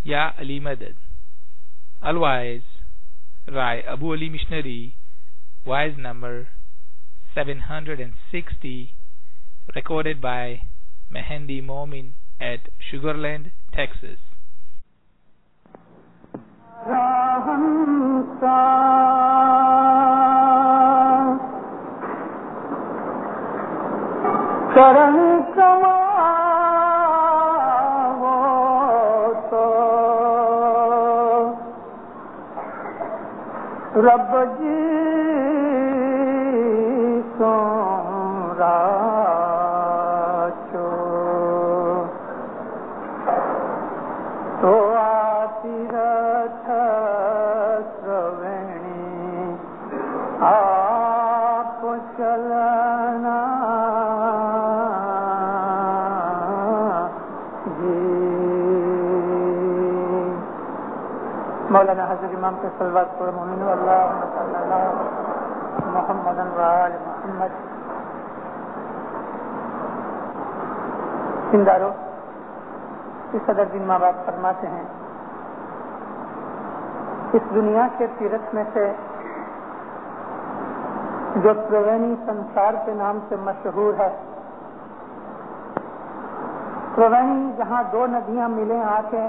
Ya Ali Madad. Otherwise, Rai Abu Ali Missionary, wise number 760, recorded by Mehendi Momin at Sugarland, Texas. رب جی سورا چو تو آتی رتھ سروینی آپ چلنا جی. مولانا حضرت امام کے صلوات پر مومن اللہ صلی اللہ محمد و آل محمد. زندارو اس صدر دن ماں باپ فرماتے ہیں اس دنیا کے تیرتھ میں سے جو تروینی سنسار کے نام سے مشہور ہے، تروینی جہاں دو ندیاں ملیں آ کے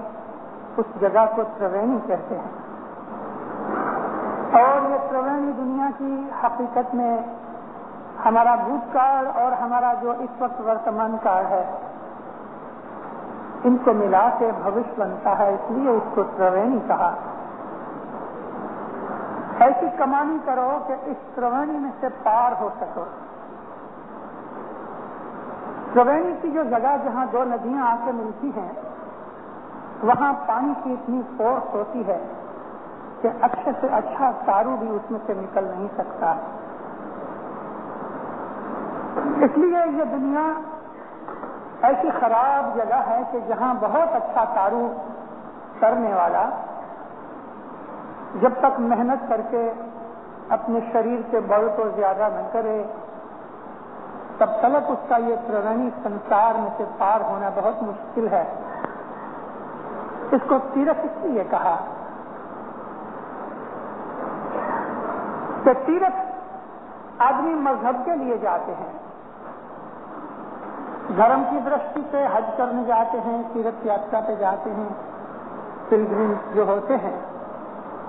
اس جگہ کو تروینی کہتے ہیں. اور یہ تروینی دنیا کی حقیقت میں ہمارا بھوت کال اور ہمارا جو اس وقت ورتمان کال ہے ان کو ملا کے بھوش بنتا ہے، اس لیے اس کو تروینی کہا. ایسی کمانی کرو کہ اس تروینی میں سے پار ہو سکو. تروینی کی جو جگہ جہاں دو ندیاں آ کے ملتی ہیں وہاں پانی کی اتنی فورس ہوتی ہے کہ اچھے سے اچھا تارو بھی اس میں سے نکل نہیں سکتا. اس لیے یہ دنیا ایسی خراب جگہ ہے کہ جہاں بہت اچھا تارو کرنے والا جب تک محنت کر کے اپنے شریر کے بل کو زیادہ نہ کرے تب تک اس کا یہ تروینی سنسار میں سے پار ہونا بہت مشکل ہے. اس کو تیرتھ اس لیے کہا کہ تیرتھ آدمی مذہب کے لیے جاتے ہیں، دھرم کی درشٹی سے حج کرنے جاتے ہیں، تیرتھ یاترا پہ جاتے ہیں. پلگرم جو ہوتے ہیں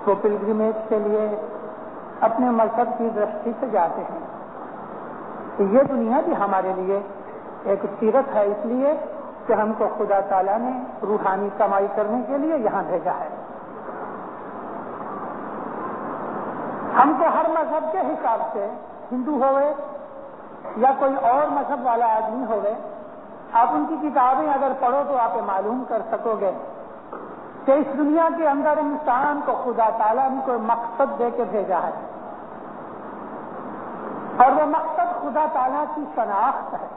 وہ پلگرمیج کے لیے اپنے مذہب کی درشٹی سے جاتے ہیں. یہ دنیا بھی ہمارے لیے ایک تیرتھ ہے، اس لیے کہ ہم کو خدا تعالیٰ نے روحانی کمائی کرنے کے لیے یہاں بھیجا ہے. ہم کو ہر مذہب کے حساب سے، ہندو ہوئے یا کوئی اور مذہب والا آدمی ہوئے، آپ ان کی کتابیں اگر پڑھو تو آپ معلوم کر سکو گے کہ اس دنیا کے اندر انسان کو خدا تعالیٰ نے کوئی مقصد دے کے بھیجا ہے، اور وہ مقصد خدا تعالیٰ کی شناخت ہے.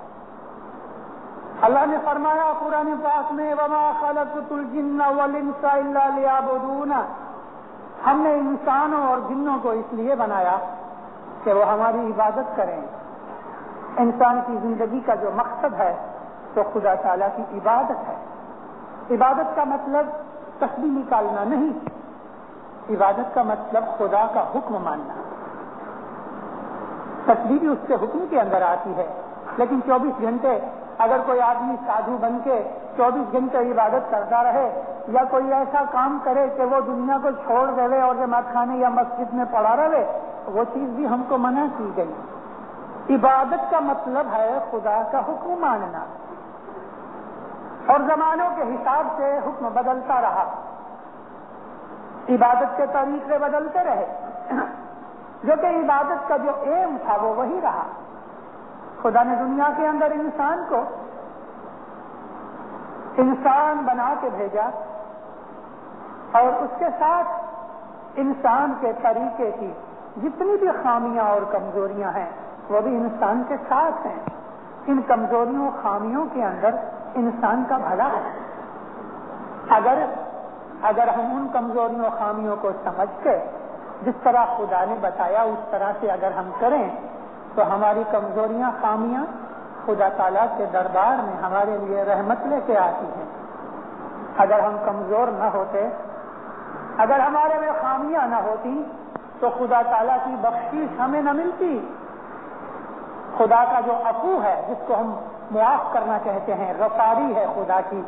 اللہ نے فرمایا قرآن پاک میں وما خلقت الجن والانس الا لیعبدون، ہم نے انسانوں اور جنوں کو اس لیے بنایا کہ وہ ہماری عبادت کریں. انسان کی زندگی کا جو مقصد ہے تو خدا تعالیٰ کی عبادت ہے. عبادت کا مطلب تسبیح نکالنا نہیں، عبادت کا مطلب خدا کا حکم ماننا. تسبیح بھی اس کے حکم کے اندر آتی ہے، لیکن 24 گھنٹے اگر کوئی آدمی سادھو بن کے 24 گھنٹے عبادت کرتا رہے یا کوئی ایسا کام کرے کہ وہ دنیا کو چھوڑ دے اور جماعت خانے یا مسجد میں پڑا رہے، وہ چیز بھی ہم کو منع کی گئی. عبادت کا مطلب ہے خدا کا حکم ماننا، اور زمانوں کے حساب سے حکم بدلتا رہا، عبادت کے طریقے بدلتے رہے، جو کہ عبادت کا جو ایم تھا وہ وہی رہا. خدا نے دنیا کے اندر انسان کو انسان بنا کے بھیجا، اور اس کے ساتھ انسان کے طریقے کی جتنی بھی خامیاں اور کمزوریاں ہیں وہ بھی انسان کے ساتھ ہیں. ان کمزوریوں خامیوں کے اندر انسان کا بھلا ہے. اگر ہم ان کمزوریوں خامیوں کو سمجھ کے جس طرح خدا نے بتایا اس طرح سے اگر ہم کریں تو ہماری کمزوریاں خامیاں خدا تعالیٰ کے دربار میں ہمارے لیے رحمت لے کے آتی ہیں. اگر ہم کمزور نہ ہوتے، اگر ہمارے میں خامیاں نہ ہوتی تو خدا تعالیٰ کی بخشش ہمیں نہ ملتی۔ خدا کا جو عفو ہے، جس کو ہم معاف کرنا کہتے ہیں، غفاری ہے خدا کی،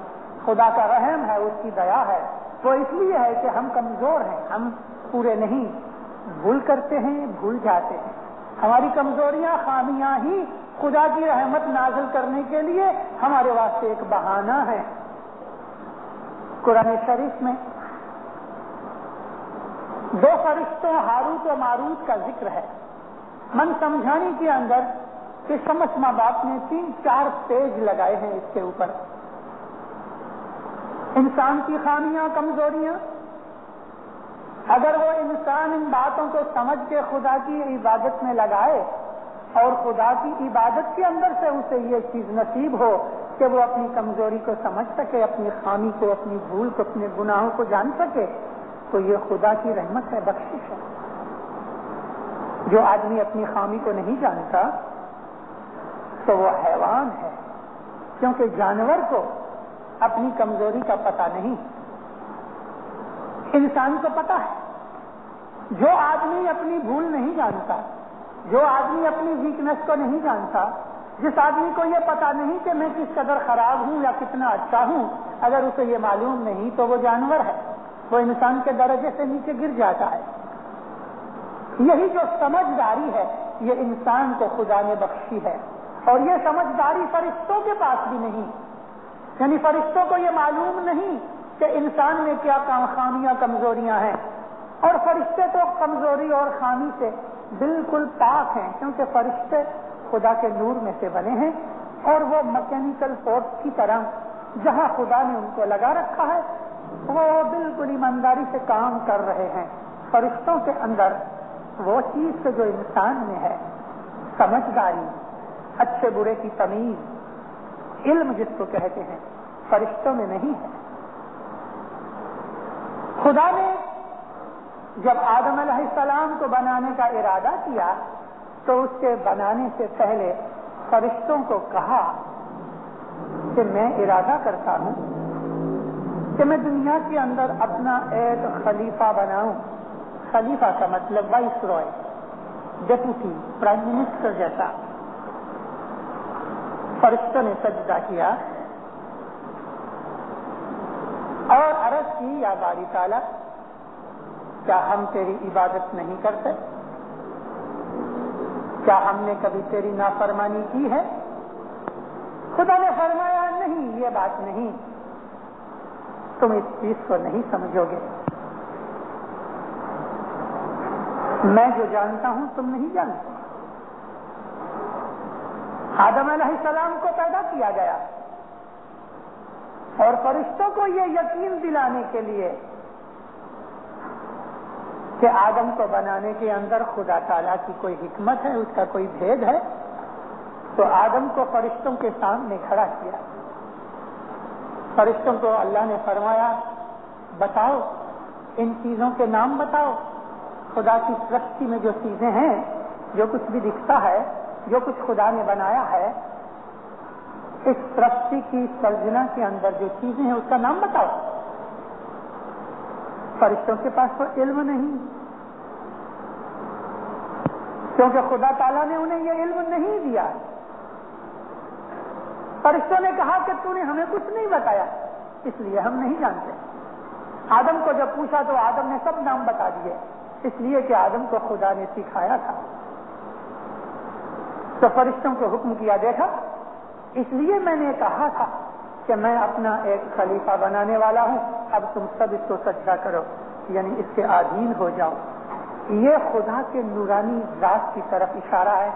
خدا کا رحم ہے، اس کی دیا ہے، وہ اس لیے ہے کہ ہم کمزور ہیں، ہم پورے نہیں، بھول کرتے ہیں، بھول جاتے ہیں۔ ہماری کمزوریاں، خامیاں ہی خدا کی رحمت نازل کرنے کے لیے ہمارے واسطے ایک بہانہ ہے۔ قرآن شریف میں دو فرشتوں ہاروت و ماروت کا ذکر ہے۔ من سمجھانی کے اندر کہ شمس ماں باپ نے 3-4 پیج لگائے ہیں اس کے اوپر۔ انسان کی خامیاں، کمزوریاں، اگر وہ انسان ان باتوں کو سمجھ کے خدا کی عبادت میں لگائے اور خدا کی عبادت کے اندر سے اسے یہ چیز نصیب ہو کہ وہ اپنی کمزوری کو سمجھ سکے، اپنی خامی کو، اپنی بھول کو، اپنے گناہوں کو جان سکے، تو یہ خدا کی رحمت ہے، بخشش ہے۔ جو آدمی اپنی خامی کو نہیں جانتا تو وہ حیوان ہے، کیونکہ جانور کو اپنی کمزوری کا پتہ نہیں، انسان کو پتہ ہے۔ جو آدمی اپنی بھول نہیں جانتا، جو آدمی اپنی ویکنس کو نہیں جانتا، جس آدمی کو یہ پتہ نہیں کہ میں کس قدر خراب ہوں یا کتنا اچھا ہوں، اگر اسے یہ معلوم نہیں تو وہ جانور ہے، وہ انسان کے درجے سے نیچے گر جاتا ہے۔ یہی جو سمجھداری ہے یہ انسان کو خدا نے بخشی ہے، اور یہ سمجھداری فرشتوں کے پاس بھی نہیں، یعنی فرشتوں کو یہ معلوم نہیں کہ انسان میں کیا خامیاں، کمزوریاں ہیں، اور فرشتے تو کمزوری اور خامی سے بالکل پاک ہیں، کیونکہ فرشتے خدا کے نور میں سے بنے ہیں، اور وہ میکینیکل فورس کی طرح جہاں خدا نے ان کو لگا رکھا ہے وہ بالکل ایمانداری سے کام کر رہے ہیں۔ فرشتوں کے اندر وہ چیز جو انسان میں ہے، سمجھداری، اچھے برے کی تمیز، علم جس کو کہتے ہیں، فرشتوں میں نہیں ہے۔ خدا نے جب آدم علیہ السلام کو بنانے کا ارادہ کیا تو اس کے بنانے سے پہلے فرشتوں کو کہا کہ میں ارادہ کرتا ہوں کہ میں دنیا کے اندر اپنا ایک خلیفہ بناؤں۔ خلیفہ کا مطلب وائس رائے، ڈیپوٹی، پرائم منسٹر جیسا۔ فرشتوں نے سجدہ کیا اور عرض کی، یا باری تعالیٰ، کیا ہم تیری عبادت نہیں کرتے؟ کیا ہم نے کبھی تیری نافرمانی کی ہے؟ خدا نے فرمایا نہیں، یہ بات نہیں، تم اس چیز کو نہیں سمجھو گے، میں جو جانتا ہوں تم نہیں جانتے۔ آدم علیہ السلام کو پیدا کیا گیا اور فرشتوں کو یہ یقین دلانے کے لیے کہ آدم کو بنانے کے اندر خدا تعالیٰ کی کوئی حکمت ہے، اس کا کوئی بھید ہے، تو آدم کو فرشتوں کے سامنے کھڑا کیا۔ فرشتوں کو اللہ نے فرمایا بتاؤ، ان چیزوں کے نام بتاؤ، خدا کی سرشٹی میں جو چیزیں ہیں، جو کچھ بھی دکھتا ہے، جو کچھ خدا نے بنایا ہے، اس سرشٹی کی سرجنا کے اندر جو چیزیں ہیں اس کا نام بتاؤ۔ فرشتوں کے پاس تو علم نہیں، کیونکہ خدا تعالیٰ نے انہیں یہ علم نہیں دیا۔ فرشتوں نے کہا کہ تو نے ہمیں کچھ نہیں بتایا، اس لیے ہم نہیں جانتے۔ آدم کو جب پوچھا تو آدم نے سب نام بتا دیے، اس لیے کہ آدم کو خدا نے سکھایا تھا۔ تو فرشتوں کو حکم کیا، دیکھا، اس لیے میں نے کہا تھا کہ میں اپنا ایک خلیفہ بنانے والا ہوں، اب تم سب اس کو سجدہ کرو، یعنی اس کے اذین ہو جاؤ۔ یہ خدا کے نورانی ذات کی طرف اشارہ ہے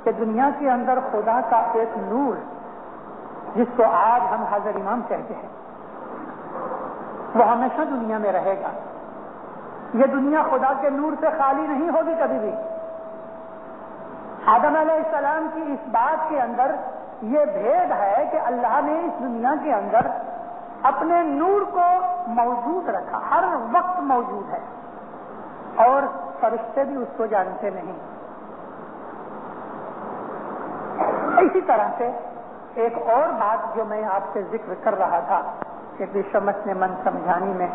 کہ دنیا کے اندر خدا کا ایک نور، جس کو آج ہم حضر امام کہتے ہیں، وہ ہمیشہ دنیا میں رہے گا۔ یہ دنیا خدا کے نور سے خالی نہیں ہوگی کبھی بھی۔ آدم علیہ السلام کی اس بات کے اندر یہ بھید ہے کہ اللہ نے اس دنیا کے اندر اپنے نور کو موجود رکھا، ہر وقت موجود ہے، اور فرشتے بھی اس کو جانتے نہیں۔ اسی طرح سے ایک اور بات جو میں آپ سے ذکر کر رہا تھا ابن شمس نے من سمجھانی میں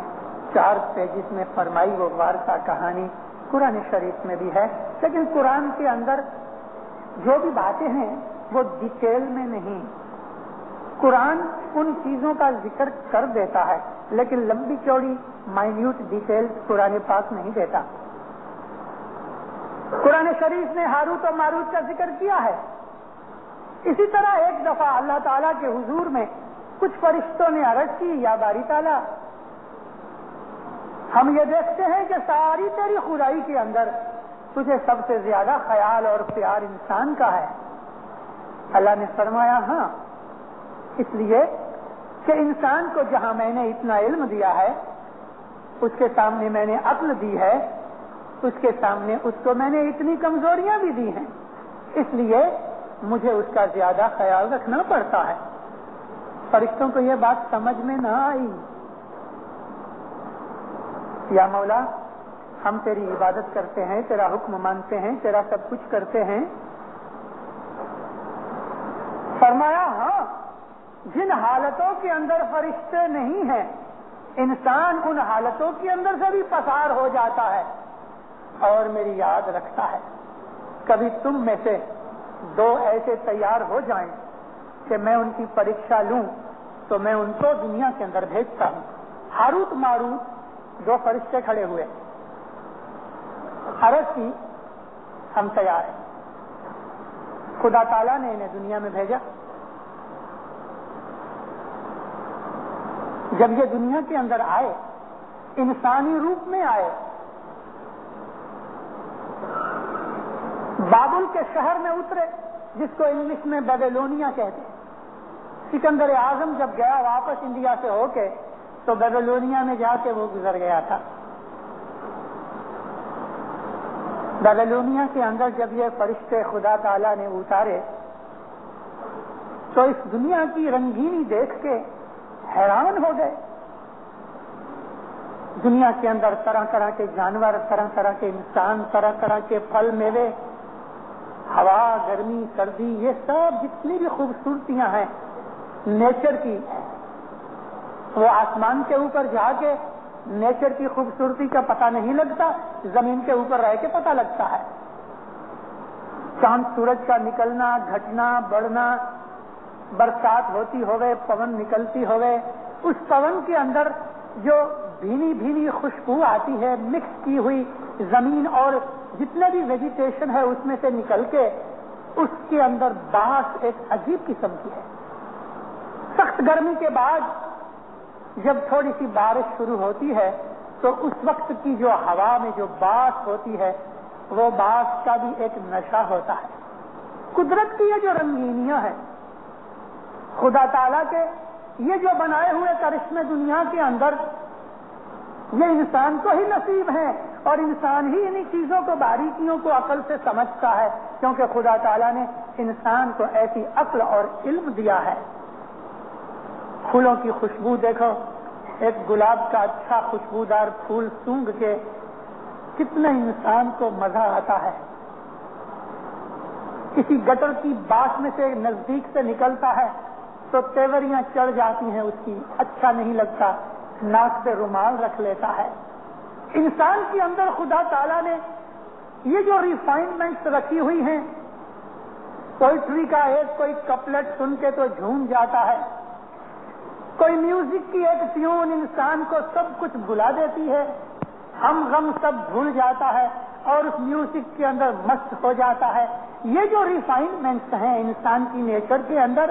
4 پیجز میں فرمائی وہ وارثہ کہانی قرآن شریف میں بھی ہے، لیکن قرآن کے اندر جو بھی باتیں ہیں وہ ڈیٹیل میں نہیں. قرآن ان چیزوں کا ذکر کر دیتا ہے لیکن لمبی چوڑی مائنیوٹ ڈیٹیل قرآن پاک نہیں دیتا. قرآن شریف نے ہاروت و ماروت کا ذکر کیا ہے. اسی طرح ایک دفعہ اللہ تعالیٰ کے حضور میں کچھ فرشتوں نے عرض کی، یا باری تعالیٰ، ہم یہ دیکھتے ہیں کہ ساری تیری خدائی کے اندر تجھے سب سے زیادہ خیال اور پیار انسان کا ہے. اللہ نے فرمایا ہاں، اس لیے کہ انسان کو جہاں میں نے اتنا علم دیا ہے، اس کے سامنے میں نے عقل دی ہے، اس کے سامنے اس کو میں نے اتنی کمزوریاں بھی دی ہیں، اس لیے مجھے اس کا زیادہ خیال رکھنا پڑتا ہے. فرشتوں کو یہ بات سمجھ میں نہ آئی. یا مولا، ہم تیری عبادت کرتے ہیں، تیرا حکم مانتے ہیں، تیرا سب کچھ کرتے ہیں. فرمایا ہاں، جن حالتوں کے اندر فرشتے نہیں ہیں، انسان ان حالتوں کے اندر سے بھی پسار ہو جاتا ہے اور میری یاد رکھتا ہے. کبھی تم میں سے 2 ایسے تیار ہو جائیں کہ میں ان کی پریکشا لوں تو میں ان کو دنیا کے اندر بھیجتا ہوں. ہاروت ماروت 2 فرشتے کھڑے ہوئے، عرض کی ہم تیار ہیں. خدا تعالیٰ نے انہیں دنیا میں بھیجا. جب یہ دنیا کے اندر آئے، انسانی روپ میں آئے، بابل کے شہر میں اترے جس کو انگلش میں بیبیلونیا کہتے ہیں. سکندر اعظم جب گیا واپس انڈیا سے ہو کے تو بیبیلونیا میں جا کے وہ گزر گیا تھا. بیبیلونیا کے اندر جب یہ فرشتے خدا تعالیٰ نے اتارے تو اس دنیا کی رنگینی دیکھ کے حیران ہو گئے. دنیا کے اندر طرح طرح کے جانور، طرح طرح کے انسان، طرح طرح کے پھل میوے، ہوا، گرمی، سردی، یہ سب جتنی بھی خوبصورتیاں ہیں نیچر کی، وہ آسمان کے اوپر جا کے نیچر کی خوبصورتی کا پتہ نہیں لگتا، زمین کے اوپر رہ کے پتہ لگتا ہے. چاند سورج کا نکلنا، گھٹنا، بڑھنا، برسات ہوتی ہوئے، پون نکلتی ہوئے، اس پون کے اندر جو بھینی بھینی خوشبو آتی ہے مکس کی ہوئی زمین اور جتنے بھی ویجیٹیشن ہے اس میں سے نکل کے، اس کے اندر بانس ایک عجیب قسم کی ہے. سخت گرمی کے بعد جب تھوڑی سی بارش شروع ہوتی ہے تو اس وقت کی جو ہوا میں جو بانس ہوتی ہے وہ بانس کا بھی ایک نشہ ہوتا ہے. قدرت کی یہ جو رنگینیاں ہیں، خدا تعالیٰ کے یہ جو بنائے ہوئے کرشمے دنیا کے اندر، یہ انسان کو ہی نصیب ہیں اور انسان ہی انہی چیزوں کو، باریکیوں کو عقل سے سمجھتا ہے، کیونکہ خدا تعالیٰ نے انسان کو ایسی عقل اور علم دیا ہے. پھولوں کی خوشبو دیکھو، ایک گلاب کا اچھا خوشبودار پھول سونگھ کے کتنا انسان کو مزہ آتا ہے. کسی گٹر کی باس میں سے نزدیک سے نکلتا ہے تو تیوریاں چڑھ جاتی ہیں اس کی، اچھا نہیں لگتا، ناک پہ رومال رکھ لیتا ہے. انسان کے اندر خدا تعالیٰ نے یہ جو ریفائنمنٹس رکھی ہوئی ہیں، پوئٹری کا ایک کوئی کپلٹ سن کے تو جھوم جاتا ہے، کوئی میوزک کی ایک ٹیون انسان کو سب کچھ بھلا دیتی ہے، ہم غم سب بھول جاتا ہے اور اس میوزک کے اندر مست ہو جاتا ہے. یہ جو ریفائنمنٹس ہیں انسان کی نیچر کے اندر،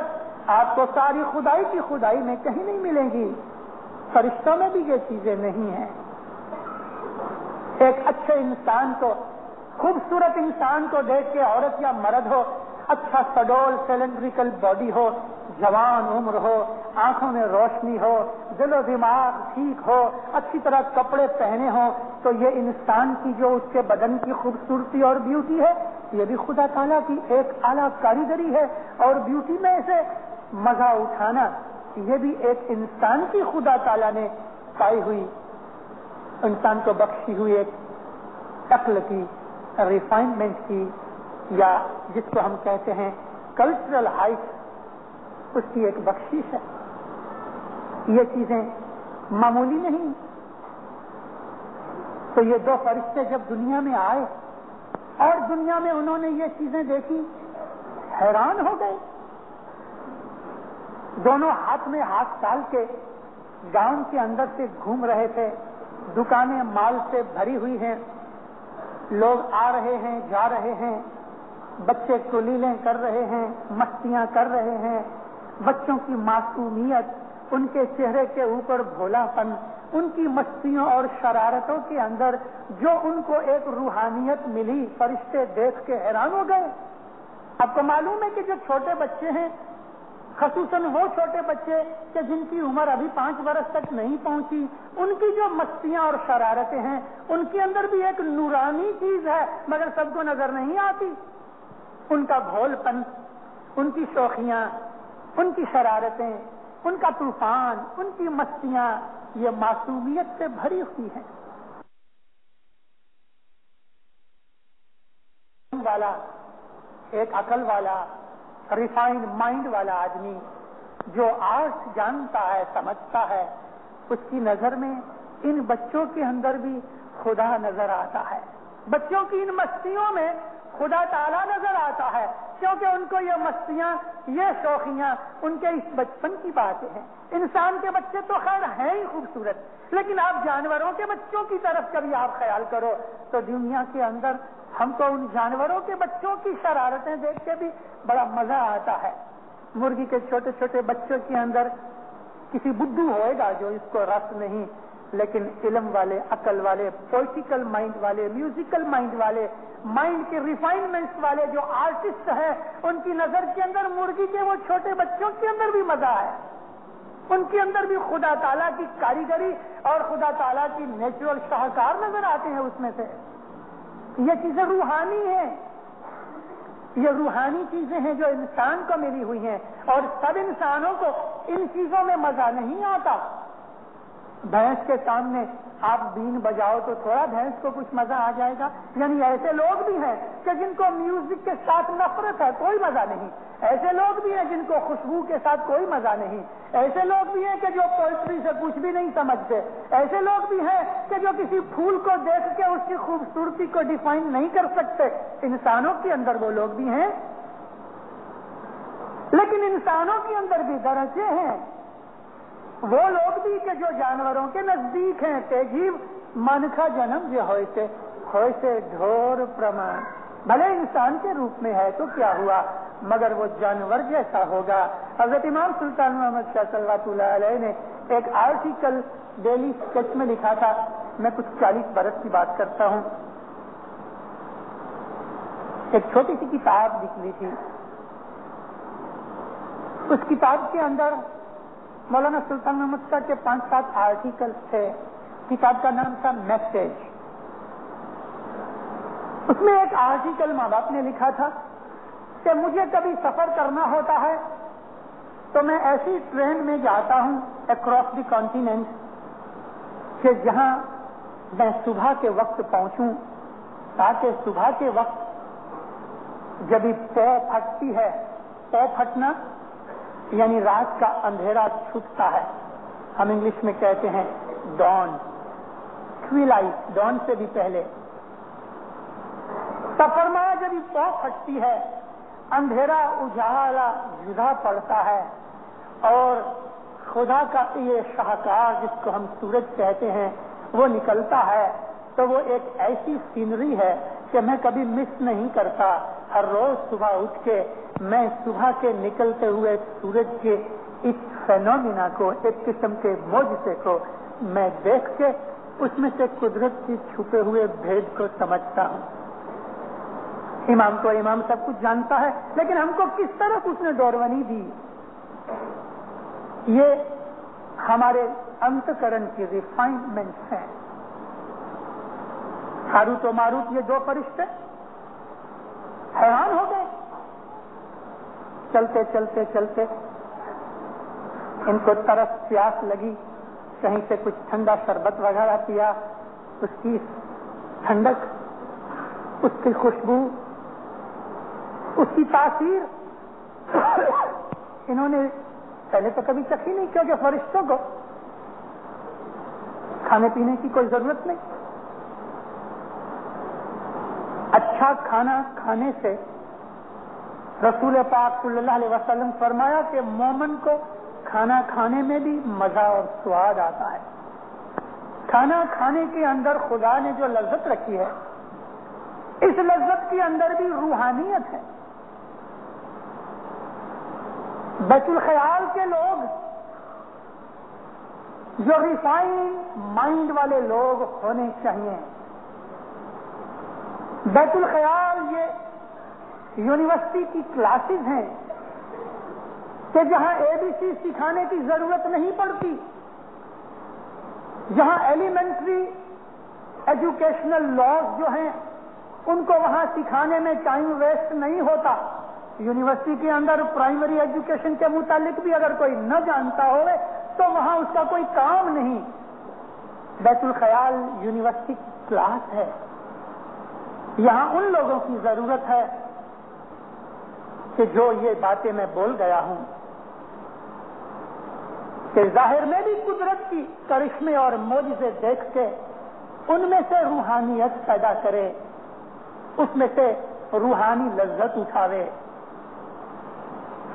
آپ کو ساری خدائی کی خدائی میں کہیں نہیں ملیں گی. فرشتوں میں بھی یہ چیزیں نہیں ہیں. ایک اچھے انسان کو، خوبصورت انسان کو دیکھ کے، عورت یا مرد ہو، اچھا سڈول سلینڈریکل باڈی ہو، جوان عمر ہو، آنکھوں میں روشنی ہو، دل و دماغ ٹھیک ہو، اچھی طرح کپڑے پہنے ہوں، تو یہ انسان کی جو اس کے بدن کی خوبصورتی اور بیوٹی ہے، یہ بھی خدا تعالیٰ کی ایک اعلیٰ کاریگری ہے. اور بیوٹی میں سے مزہ اٹھانا، یہ بھی ایک انسان کی خدا تعالیٰ نے پائی ہوئی، انسان کو بخشی ہوئی ایک عقل کی، ریفائنمنٹ کی، یا جس کو ہم کہتے ہیں کلچرل ہائٹ، اس کی ایک بخشش ہے. یہ چیزیں معمولی نہیں. تو یہ دو فرشتے جب دنیا میں آئے اور دنیا میں انہوں نے یہ چیزیں دیکھی، حیران ہو گئے. دونوں ہاتھ میں ہاتھ ڈال کے گاؤں کے اندر سے گھوم رہے تھے. دکانیں مال سے بھری ہوئی ہیں، لوگ آ رہے ہیں جا رہے ہیں، بچے کلیلیں کر رہے ہیں، مستیاں کر رہے ہیں. بچوں کی معصومیت، ان کے چہرے کے اوپر بھولا پن، ان کی مستیوں اور شرارتوں کے اندر جو ان کو ایک روحانیت ملی، فرشتے دیکھ کے حیران ہو گئے. آپ کو معلوم ہے کہ جو چھوٹے بچے ہیں، خصوصاً وہ چھوٹے بچے کہ جن کی عمر ابھی 5 برس تک نہیں پہنچی، ان کی جو مستیاں اور شرارتیں ہیں، ان کے اندر بھی ایک نورانی چیز ہے، مگر سب کو نظر نہیں آتی. ان کا بھول پن، ان کی شوخیاں، ان کی شرارتیں، ان کا طوفان، ان کی مستیاں، یہ معصومیت سے بھری ہوئی ہیں. والا ایک عقل والا ریفائنڈ مائنڈ والا آدمی جو آرٹ جانتا ہے، سمجھتا ہے، اس کی نظر میں ان بچوں کے اندر بھی خدا نظر آتا ہے. بچوں کی ان مستیوں میں خدا تعالیٰ نظر آتا ہے، کیونکہ ان کو یہ مستیاں، یہ شوخیاں ان کے اس بچپن کی باتیں ہیں. انسان کے بچے تو خیر ہیں ہی خوبصورت، لیکن آپ جانوروں کے بچوں کی طرف کبھی آپ خیال کرو تو دنیا کے اندر ہم کو ان جانوروں کے بچوں کی شرارتیں دیکھ کے بھی بڑا مزہ آتا ہے. مرغی کے چھوٹے چھوٹے بچوں کے اندر کسی بدھو ہوئے گا جو اس کو رس نہیں، لیکن علم والے، عقل والے، پولیٹیکل مائنڈ والے، میوزیکل مائنڈ والے، مائنڈ کے ریفائنمنٹس والے جو آرٹسٹ ہیں، ان کی نظر کے اندر مرغی کے وہ چھوٹے بچوں کے اندر بھی مزہ ہے. ان کے اندر بھی خدا تعالیٰ کی کاریگری اور خدا تعالیٰ کی نیچرل شاہکار نظر آتے ہیں. اس میں سے یہ چیزیں روحانی ہیں، یہ روحانی چیزیں ہیں جو انسان کو ملی ہوئی ہیں، اور سب انسانوں کو ان چیزوں میں مزہ نہیں آتا. بھینس کے سامنے آپ بین بجاؤ تو تھوڑا بھینس کو کچھ مزہ آ جائے گا. یعنی ایسے لوگ بھی ہیں کہ جن کو میوزک کے ساتھ نفرت ہے، کوئی مزہ نہیں. ایسے لوگ بھی ہیں جن کو خوشبو کے ساتھ کوئی مزہ نہیں. ایسے لوگ بھی ہیں کہ جو پوئٹری سے کچھ بھی نہیں سمجھتے. ایسے لوگ بھی ہیں کہ جو کسی پھول کو دیکھ کے اس کی خوبصورتی کو ڈیفائن نہیں کر سکتے. انسانوں کے اندر وہ لوگ بھی ہیں، لیکن انسانوں کے اندر بھی درجے ہیں. وہ لوگ بھی کہ جو جانوروں کے نزدیک ہیں. تیجیب من کا جنم جو ہوئے سے ڈھور پرمان، بھلے انسان کے روپ میں ہے تو کیا ہوا، مگر وہ جانور جیسا ہوگا. حضرت امام سلطان محمد شاہ صلی اللہ علیہ نے ایک آرٹیکل ڈیلی اسکیچ میں لکھا تھا. میں کچھ 40 برس کی بات کرتا ہوں. ایک چھوٹی سی کتاب نکلی تھی. اس کتاب کے اندر مولانا سلطان محمد شاہ کے 5-7 آرٹیکل تھے. کتاب کا نام تھا میسیج. اس میں ایک آرٹیکل ماں باپ نے لکھا تھا کہ مجھے کبھی سفر کرنا ہوتا ہے تو میں ایسی ٹرین میں جاتا ہوں اکراس دی کانٹیننٹ کہ جہاں میں صبح کے وقت پہنچوں، تاکہ صبح کے وقت جب پو پھٹتی ہے، پو پھٹنا یعنی رات کا اندھیرا چھٹتا ہے، ہم انگلش میں کہتے ہیں ڈان، ٹویلائٹ، ڈان سے بھی پہلے. سفر میں جب پو پھٹتی ہے، اندھیرا اجالا جدا پڑتا ہے، اور خدا کا یہ شاہکار جس کو ہم سورج کہتے ہیں وہ نکلتا ہے، تو وہ ایک ایسی سینری ہے کہ میں کبھی مس نہیں کرتا. ہر روز صبح اٹھ کے میں صبح کے نکلتے ہوئے سورج کے اس فینومینا کو، ایک قسم کے معجزے کو میں دیکھ کے اس میں سے قدرت کی چھپے ہوئے بھید کو سمجھتا ہوں. امام کو امام سب کچھ جانتا ہے، لیکن ہم کو کس طرح اس نے ڈورونی دی. یہ ہمارے انتکرن کی ریفائنمنٹ ہے. ہاروت و ماروت یہ 2 فرشتے حیران ہو گئے. چلتے چلتے چلتے ان کو ترس پیاس لگی، کہیں سے کچھ ٹھنڈا شربت وغیرہ پیا. اس کی ٹھنڈک، اس کی خوشبو، اس کی تاثیر انہوں نے پہلے تو کبھی چکھی نہیں، کیونکہ فرشتوں کو کھانے پینے کی کوئی ضرورت نہیں. اچھا کھانا کھانے سے رسول پاک صلی اللہ علیہ وسلم فرمایا کہ مومن کو کھانا کھانے میں بھی مزہ اور سواد آتا ہے. کھانا کھانے کے اندر خدا نے جو لذت رکھی ہے، اس لذت کے اندر بھی روحانیت ہے. بیت الخیال کے لوگ جو ریفائن مائنڈ والے لوگ ہونے چاہیے. بیت الخیال یہ یونیورسٹی کی کلاسز ہیں کہ جہاں ABC سکھانے کی ضرورت نہیں پڑتی، جہاں ایلیمنٹری ایجوکیشنل لاز جو ہیں ان کو وہاں سکھانے میں ٹائم ویسٹ نہیں ہوتا. یونیورسٹی کے اندر پرائمری ایجوکیشن کے متعلق بھی اگر کوئی نہ جانتا ہوئے تو وہاں اس کا کوئی کام نہیں. بیت الخیال یونیورسٹی کی کلاس ہے. یہاں ان لوگوں کی ضرورت ہے کہ جو یہ باتیں میں بول گیا ہوں کہ ظاہر میں بھی قدرت کی کرشمے اور معجزے دیکھ کے ان میں سے روحانیت پیدا کرے، اس میں سے روحانی لذت اٹھاوے.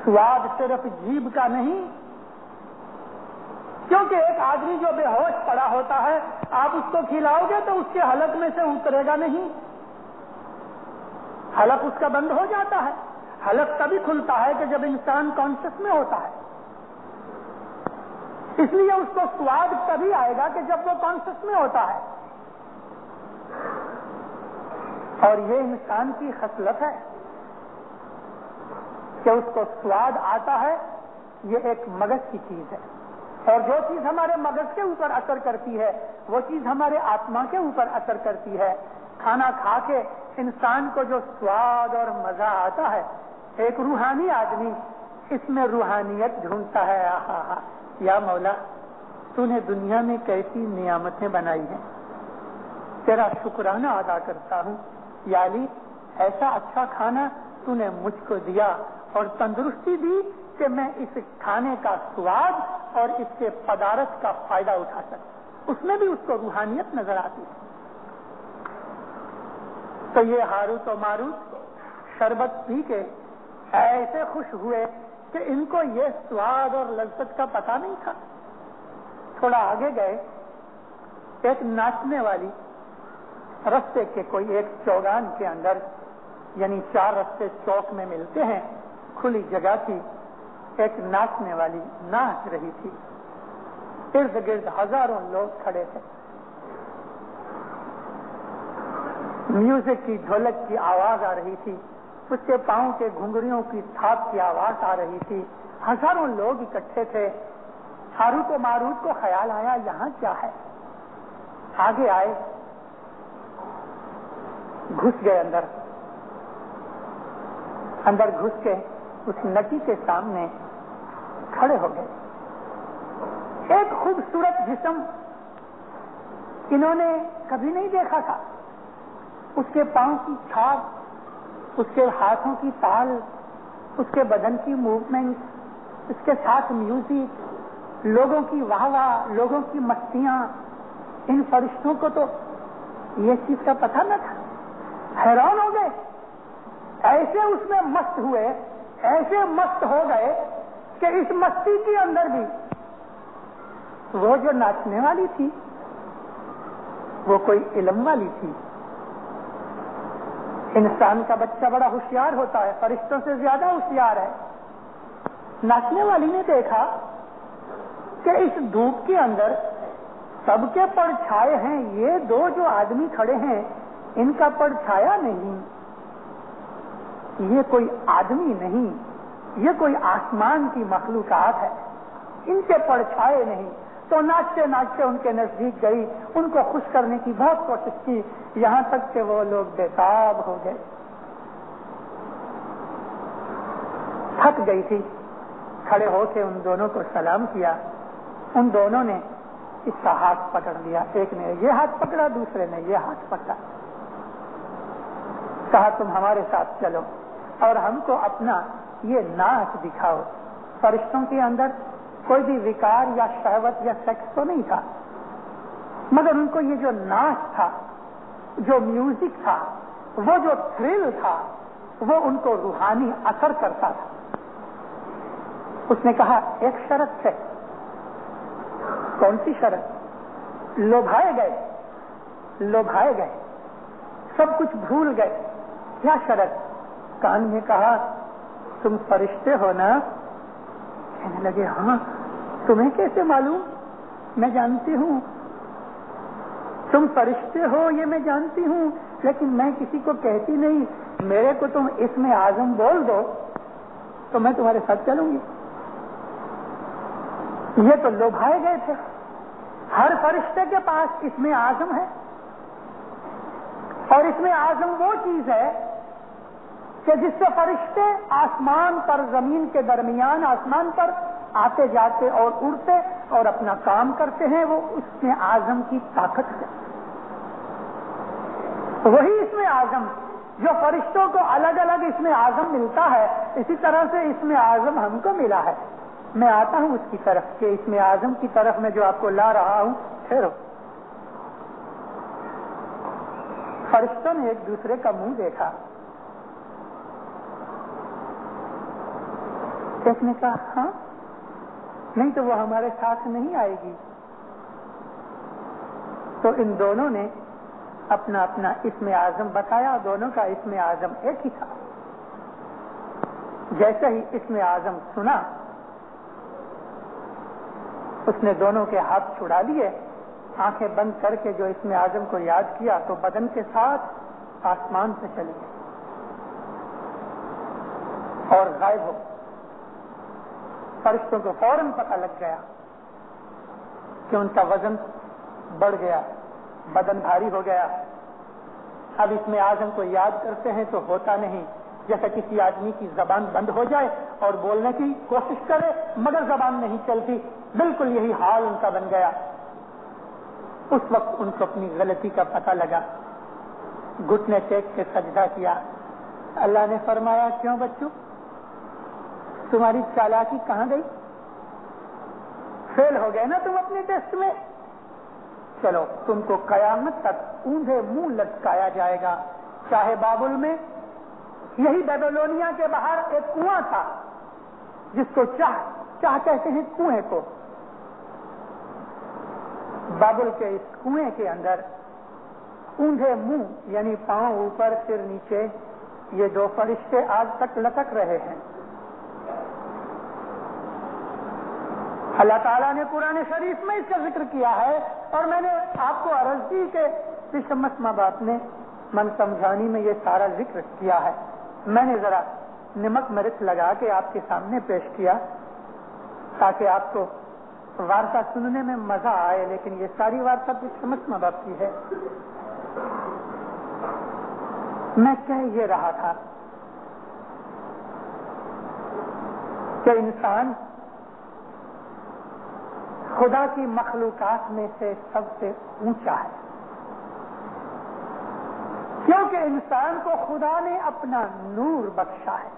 سواد صرف جیب کا نہیں، کیونکہ ایک آدمی جو بے ہوش پڑا ہوتا ہے آپ اس کو کھلاؤ گے تو اس کے حلق میں سے اترے گا نہیں، حلق اس کا بند ہو جاتا ہے. حلق تبھی کھلتا ہے کہ جب انسان کانشس میں ہوتا ہے. اس لیے اس کو سواد تبھی آئے گا کہ جب وہ کانشس میں ہوتا ہے. اور یہ انسان کی خصلت ہے کہ اس کو سواد آتا ہے. یہ ایک مغز کی چیز ہے، اور جو چیز ہمارے مغز کے اوپر اثر کرتی ہے وہ چیز ہمارے آتما کے اوپر اثر کرتی ہے. کھانا کھا کے انسان کو جو سواد اور مزہ آتا ہے، ایک روحانی آدمی اس میں روحانیت ڈھونڈتا ہے. آہا یا مولا، تو نے دنیا میں کیسی نعمتیں بنائی ہیں، تیرا شکرانہ ادا کرتا ہوں. یا علی، ایسا اچھا کھانا تو نے مجھ کو دیا اور تندرستی دی کہ میں اس کھانے کا سواد اور اس کے پدارت کا فائدہ اٹھا سکوں. اس میں بھی اس کو روحانیت نظر آتی ہے. تو یہ ہاروت و ماروت شربت پی کے ایسے خوش ہوئے کہ ان کو یہ سواد اور لذت کا پتہ نہیں تھا. تھوڑا آگے گئے، ایک ناچنے والی رستے کے کوئی ایک چوگان کے اندر، یعنی 4 رستے چوک میں ملتے ہیں، کھلی جگہ تھی. ایک ناچنے والی ناچ رہی تھی. ارد گرد ہزاروں لوگ کھڑے تھے. میوزک کی ڈھولک کی آواز آ رہی تھی، اس کے پاؤں کے گھنگریوں کی تھاپ کی آواز آ رہی تھی. ہزاروں لوگ اکٹھے تھے. ہاروت و ماروت کو خیال آیا یہاں کیا ہے. آگے آئے، گھس گئے اندر گھس کے اس نٹی کے سامنے کھڑے ہو گئے. ایک خوبصورت جسم انہوں نے کبھی نہیں دیکھا تھا. اس کے پاؤں کی چھاپ، اس کے ہاتھوں کی تال، اس کے بدن کی موومنٹ، اس کے ساتھ میوزک، لوگوں کی واہ واہ، لوگوں کی مستیاں. ان فرشتوں کو تو یہ چیز کا پتہ نہ تھا. حیران ہو گئے. ایسے اس میں مست ہوئے، ایسے مست ہو گئے کہ اس مستی کے اندر بھی وہ جو ناچنے والی تھی وہ کوئی علم والی تھی. انسان کا بچہ بڑا ہوشیار ہوتا ہے، فرشتوں سے زیادہ ہوشیار ہے. ناچنے والی نے دیکھا کہ اس دھوپ کے اندر سب کے پرچھائے ہیں، یہ 2 جو آدمی کھڑے ہیں ان کا پرچھایا نہیں. یہ کوئی آدمی نہیں، یہ کوئی آسمان کی مخلوقات ہے، ان کے پرچھائے نہیں. تو ناچتے ناچتے ان کے نزدیک گئی، ان کو خوش کرنے کی بہت کوشش کی، یہاں تک کہ وہ لوگ بےتاب ہو گئے. تھک گئی تھی. کھڑے ہو کے ان دونوں کو سلام کیا. ان دونوں نے اس کا ہاتھ پکڑ لیا. ایک نے یہ ہاتھ پکڑا، دوسرے نے یہ ہاتھ پکڑا. کہا تم ہمارے ساتھ چلو اور ہم کو اپنا یہ ناچ دکھاؤ. فرشتوں کے اندر کوئی بھی وکار یا شہوت یا سیکس تو نہیں تھا، مگر ان کو یہ جو ناچ تھا، جو میوزک تھا، وہ جو تھرل تھا، وہ ان کو روحانی اثر کرتا تھا۔ اس نے کہا ایک شرط ہے۔ کون سی شرط؟ لوبھائے گئے، سب کچھ بھول گئے۔ کیا شرط؟ کان میں کہا تم فرشتے ہو نا؟ کہنے لگے ہاں۔ تمہیں کیسے معلوم؟ میں جانتی ہوں تم فرشتے ہو، یہ میں جانتی ہوں، لیکن میں کسی کو کہتی نہیں۔ میرے کو تم اسم اعظم بول دو تو میں تمہارے ساتھ چلوں گی۔ یہ تو لوبھائے گئے تھے۔ ہر فرشتے کے پاس اسم اعظم ہے، اور اسم اعظم وہ چیز ہے کہ جس سے فرشتے آسمان پر زمین کے درمیان آسمان پر آتے جاتے اور اڑتے اور اپنا کام کرتے ہیں، وہ اسم اعظم کی طاقت ہے۔ وہی اسم اعظم جو فرشتوں کو الگ الگ اسم اعظم ملتا ہے، اسی طرح سے اسم اعظم ہم کو ملا ہے۔ میں آتا ہوں اس کی طرف کہ اسم اعظم کی طرف میں جو آپ کو لا رہا ہوں، ٹھہرو۔ فرشتوں نے ایک دوسرے کا منہ دیکھا، ایک نے کہا ہاں نہیں تو وہ ہمارے ساتھ نہیں آئے گی۔ تو ان دونوں نے اپنا اپنا اسم اعظم بتایا، دونوں کا اسم اعظم ایک ہی تھا۔ جیسے ہی اسم اعظم سنا، اس نے دونوں کے ہاتھ چھڑا لیے، آنکھیں بند کر کے جو اسم اعظم کو یاد کیا تو بدن کے ساتھ آسمان سے چلے گئے اور غائب ہو۔ فرشتوں کو فوراً پتہ لگ گیا کہ ان کا وزن بڑھ گیا، بدن بھاری ہو گیا۔ اب اسم اعظم کو یاد کرتے ہیں تو ہوتا نہیں، جیسا کسی آدمی کی زبان بند ہو جائے اور بولنے کی کوشش کرے مگر زبان نہیں چلتی، بالکل یہی حال ان کا بن گیا۔ اس وقت ان کو اپنی غلطی کا پتہ لگا، گھٹنے ٹیک کے سجدہ کیا۔ اللہ نے فرمایا کیوں بچوں، تمہاری چالاکی کہاں گئی؟ فیل ہو گئے نا تم اپنے ٹیسٹ میں؟ چلو تم کو قیامت تک اونھے منہ لٹکایا جائے گا۔ چاہے بابل میں، یہی بیبلونیا کے باہر ایک کنواں تھا جس کو چاہ کہتے ہیں کنویں کو۔ بابل کے اس کنویں کے اندر اونھے منہ یعنی پاؤں اوپر سر نیچے یہ دو فرشتے آج تک لٹک رہے ہیں۔ اللہ تعالیٰ نے قرآن شریف میں اس کا ذکر کیا ہے، اور میں نے آپ کو عرض کی کہ شمس ماں باپ نے من سمجھانی میں یہ سارا ذکر کیا ہے۔ میں نے ذرا نمک مرچ لگا کے آپ کے سامنے پیش کیا تاکہ آپ کو وارتا سننے میں مزہ آئے، لیکن یہ ساری وارتا شمس ماں باپ کی ہے۔ میں کہہ یہ رہا تھا کہ انسان خدا کی مخلوقات میں سے سب سے اونچا ہے، کیونکہ انسان کو خدا نے اپنا نور بخشا ہے۔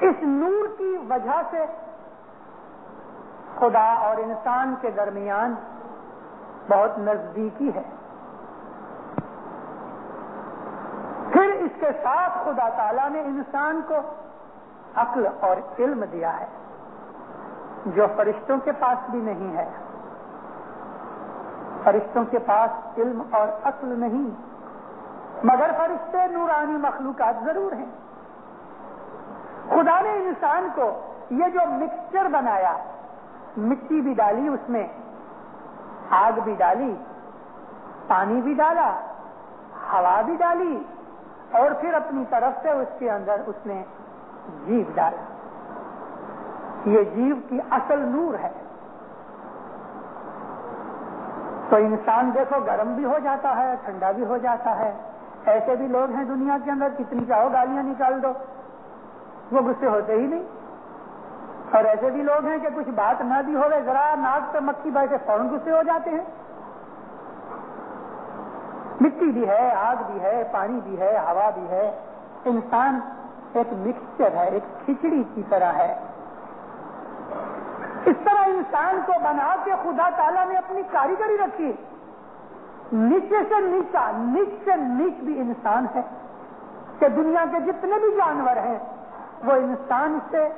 اس نور کی وجہ سے خدا اور انسان کے درمیان بہت نزدیکی ہے۔ پھر اس کے ساتھ خدا تعالیٰ نے انسان کو عقل اور علم دیا ہے جو فرشتوں کے پاس بھی نہیں ہے۔ فرشتوں کے پاس علم اور عقل نہیں، مگر فرشتے نورانی مخلوقات ضرور ہیں۔ خدا نے انسان کو یہ جو مکسچر بنایا، مٹی بھی ڈالی اس میں، آگ بھی ڈالی، پانی بھی ڈالا، ہوا بھی ڈالی، اور پھر اپنی طرف سے اس کے اندر اس نے جیو ڈالا۔ یہ جیو کی اصل نور ہے۔ تو انسان دیکھو گرم بھی ہو جاتا ہے، ٹھنڈا بھی ہو جاتا ہے۔ ایسے بھی لوگ ہیں دنیا کے اندر، کتنی چاہو گالیاں نکال دو وہ غصے ہوتے ہی نہیں، اور ایسے بھی لوگ ہیں کہ کچھ بات نہ بھی ہوئے، ذرا ناک پہ مکھی بیٹھے فوراً غصے ہو جاتے ہیں۔ مٹی بھی ہے، آگ بھی ہے، پانی بھی ہے، ہوا بھی ہے۔ انسان ایک مکسچر ہے، ایک کھچڑی کی طرح ہے۔ اس طرح انسان کو بنا کے خدا تعالیٰ نے اپنی کاریگری رکھی، نیچے سے نیچا، نیچ سے نیچ بھی انسان ہے، کہ دنیا کے جتنے بھی جانور ہیں وہ انسان سے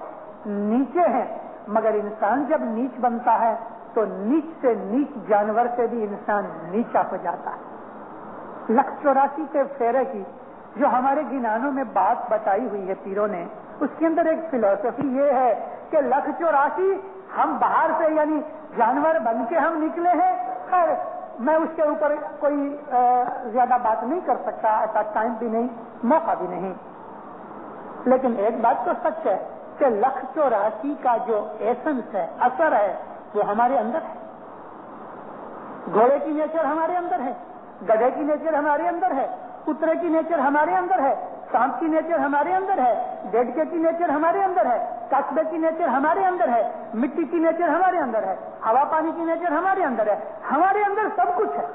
نیچے ہیں، مگر انسان جب نیچ بنتا ہے تو نیچ سے نیچ جانور سے بھی انسان نیچا ہو جاتا ہے۔ 184 کے پھیرے کی جو ہمارے گنانوں میں بات بتائی ہوئی ہے پیروں نے، اس کے اندر ایک فلسفی یہ ہے کہ 184 ہم باہر سے یعنی جانور بن کے ہم نکلے ہیں۔ خیر میں اس کے اوپر کوئی زیادہ بات نہیں کر سکتا، ایسا ٹائم بھی نہیں، موقع بھی نہیں، لیکن ایک بات تو سچ ہے کہ 184 کا جو ایسنس ہے، اثر ہے، وہ ہمارے اندر ہے۔ گھوڑے کی نیچر ہمارے اندر ہے، گدھے کی نیچر ہمارے اندر ہے، کترے کی نیچر ہمارے اندر ہے، سانپ کی نیچر ہمارے اندر ہے، ڈیڑکے کی نیچر ہمارے اندر ہے، قصبے کی نیچر ہمارے اندر ہے، مٹی کی نیچر ہمارے اندر ہے، ہوا پانی کی نیچر ہمارے اندر ہے، ہمارے اندر سب کچھ ہے۔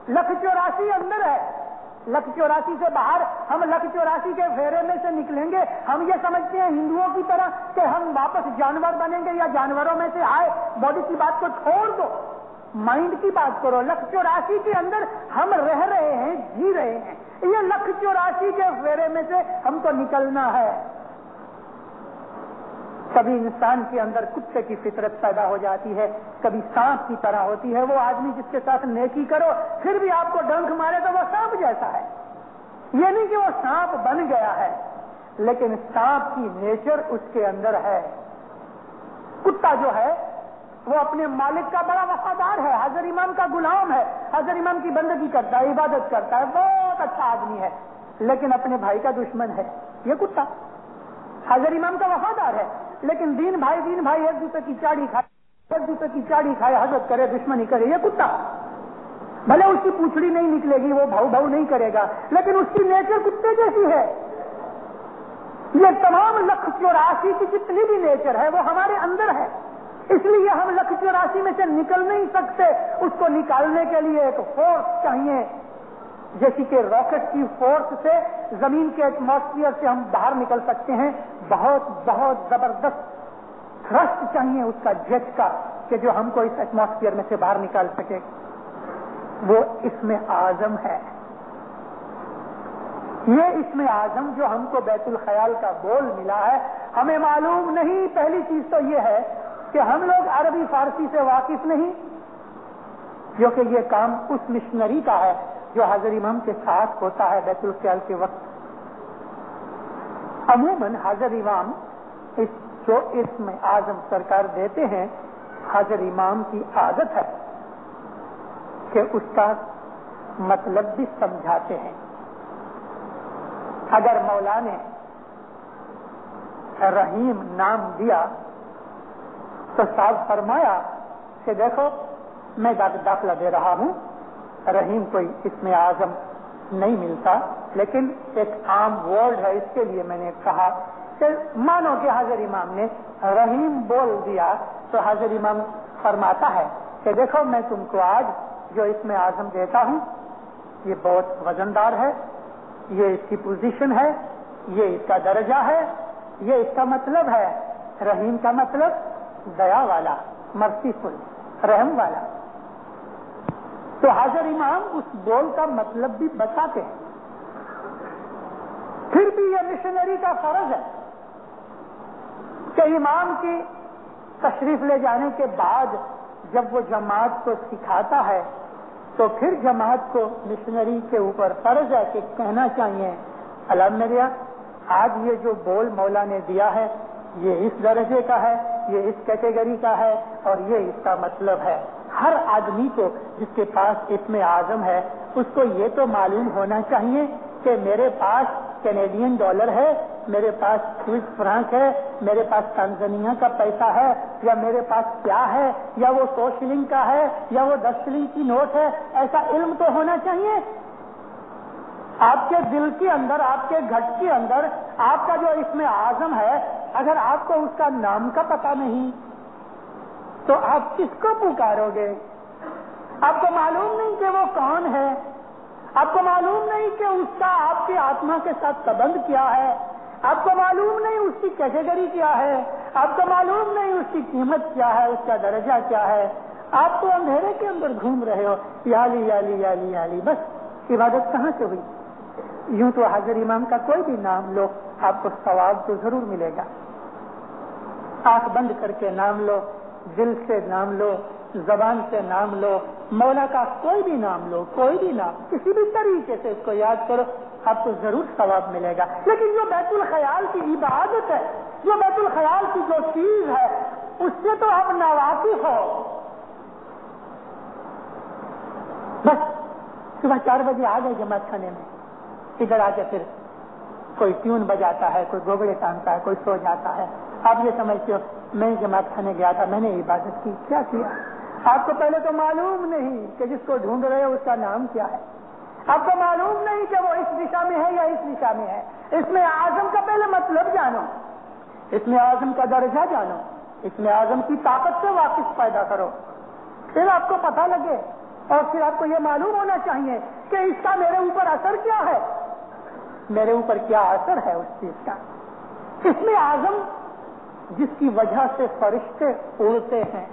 184 اندر ہے، 184 سے باہر ہم 184 کے پھیرے میں سے نکلیں گے۔ ہم یہ سمجھتے ہیں ہندوؤں کی طرح کہ ہم واپس جانور بنیں گے یا جانوروں میں سے آئے۔ باڈی کی بات کو چھوڑ دو، مائنڈ کی بات کرو۔ 184 کے اندر ہم رہ رہے ہیں، جی رہے ہیں۔ یہ 184 کے پھیرے میں سے ہم کو نکلنا ہے۔ کبھی انسان کے اندر کتے کی فطرت پیدا ہو جاتی ہے، کبھی سانپ کی طرح ہوتی ہے۔ وہ آدمی جس کے ساتھ نیکی کرو پھر بھی آپ کو ڈنک مارے تو وہ سانپ جیسا ہے۔ یہ نہیں کہ وہ سانپ بن گیا ہے، لیکن سانپ کی نیچر اس کے اندر ہے۔ کتا جو ہے وہ اپنے مالک کا بڑا وفادار ہے، حضرت امام کا غلام ہے، حضرت امام کی بندگی کرتا ہے، عبادت کرتا ہے، بہت اچھا آدمی ہے، لیکن اپنے بھائی کا دشمن ہے یہ کتا۔ حضرت امام کا وفادار ہے، لیکن دین بھائی ایک دوسرے کی چاڑی کھائے، حضرت کرے، دشمنی کرے، یہ کتا۔ بھلے اس کی پوچھڑی نہیں نکلے گی، وہ بھاؤ نہیں کرے گا، لیکن اس کی نیچر کتے جیسی ہے۔ یہ تمام 184 کی جتنی بھی نیچر ہے وہ ہمارے اندر ہے، اس لیے ہم 184 میں سے نکل نہیں سکتے۔ اس کو نکالنے کے لیے ایک فورس چاہیے، جیسی کہ راکٹ کی فورس سے زمین کے ایٹماسفیئر سے ہم باہر نکل سکتے ہیں۔ بہت بہت زبردست تھرسٹ چاہیے اس کا، جیٹ کا، کہ جو ہم کو اس ایٹماسفیئر میں سے باہر نکال سکے۔ وہ اسم اعظم ہے۔ یہ اسم اعظم جو ہم کو بیت الخیال کا بول ملا ہے، ہمیں معلوم نہیں۔ پہلی چیز تو یہ ہے کہ ہم لوگ عربی فارسی سے واقف نہیں، جو کہ یہ کام اس مشنری کا ہے جو حضرت امام کے ساتھ ہوتا ہے بیت الخیال کے وقت۔ عموماً حضرت امام جو اسم اعظم سرکار دیتے ہیں، حضرت امام کی عادت ہے کہ اس کا مطلب بھی سمجھاتے ہیں۔ اگر مولا نے رحیم نام دیا تو صاحب فرمایا کہ دیکھو میں داخلہ دے رہا ہوں، رحیم کوئی اسم اعظم نہیں ملتا، لیکن ایک عام ورڈ ہے، اس کے لیے میں نے کہا کہ مانو کہ حضرت امام نے رحیم بول دیا تو حضرت امام فرماتا ہے کہ دیکھو میں تم کو آج جو اسم اعظم دیتا ہوں یہ بہت وزندار ہے، یہ اس کی پوزیشن ہے، یہ اس کا درجہ ہے، یہ اس کا مطلب ہے۔ رحیم کا مطلب دیا والا، مرسیفل، رحم والا۔ تو حضرت امام اس بول کا مطلب بھی بتاتے ہیں۔ پھر بھی یہ مشنری کا فرض ہے کہ امام کی تشریف لے جانے کے بعد جب وہ جماعت کو سکھاتا ہے تو پھر جماعت کو مشنری کے اوپر فرض ہے کہ کہنا چاہیے الحمدللہ آج یہ جو بول مولا نے دیا ہے یہ اس درجے کا ہے، یہ اس کیٹیگری کا ہے اور یہ اس کا مطلب ہے۔ ہر آدمی کو جس کے پاس اسم اعظم ہے اس کو یہ تو معلوم ہونا چاہیے کہ میرے پاس کینیڈین ڈالر ہے، میرے پاس سوئس فرانک ہے، میرے پاس تنزانیہ کا پیسہ ہے، یا میرے پاس کیا ہے، یا وہ 100 شلنگ کا ہے یا وہ 10 شلنگ کی نوٹ ہے۔ ایسا علم تو ہونا چاہیے۔ آپ کے دل کے اندر، آپ کے گھٹ کے اندر آپ کا جو اسم اعظم ہے، اگر آپ کو اس کا نام کا پتہ نہیں تو آپ کس کو پکارو گے؟ آپ کو معلوم نہیں کہ وہ کون ہے، آپ کو معلوم نہیں کہ اس کا آپ کی آتما کے ساتھ سبند کیا ہے، آپ کو معلوم نہیں اس کی کیٹیگری کیا ہے، آپ کو معلوم نہیں اس کی قیمت کیا ہے، اس کا درجہ کیا ہے. آپ تو اندھیرے کے اندر گھوم رہے ہو، یا علی یا علی یا علی یا علی. بس عبادت کہاں سے ہوئی؟ یوں تو حاضر امام کا کوئی بھی نام لو آپ کو ثواب تو ضرور ملے گا. آنکھ بند کر کے نام لو، دل سے نام لو، زبان سے نام لو، مولا کا کوئی بھی نام لو، کوئی بھی نام، کسی بھی طریقے سے اس کو یاد کرو، آپ کو ضرور ثواب ملے گا. لیکن جو بیت الخیال کی عبادت ہے، جو بیت الخیال کی جو چیز ہے، اس سے تو آپ ناواقف ہو. بس صبح 4 بجے آ گئے جماعت خانے میں، ادھر آ کے پھر کوئی ٹیون بجاتا ہے، کوئی گوگڑے ٹانگتا ہے، کوئی سو جاتا ہے. آپ یہ سمجھتے ہو میں جماعت خانے گیا تھا، میں نے عبادت کی. کیا کیا؟ آپ کو پہلے تو معلوم نہیں کہ جس کو ڈھونڈ رہے ہو اس کا نام کیا ہے. آپ کو معلوم نہیں کہ وہ اس دشا میں ہے یا اس دشا میں ہے. اس میں اعظم کا پہلے مطلب جانو، اس میں اعظم کا درجہ جانو، اس میں اعظم کی طاقت سے واقف پیدا کرو، پھر آپ کو پتہ لگے. اور پھر آپ کو یہ معلوم ہونا چاہیے کہ اس کا میرے اوپر اثر کیا ہے، میرے اوپر کیا اثر ہے اس چیز کا. اس میں اعظم جس کی وجہ سے فرشتے اڑتے ہیں،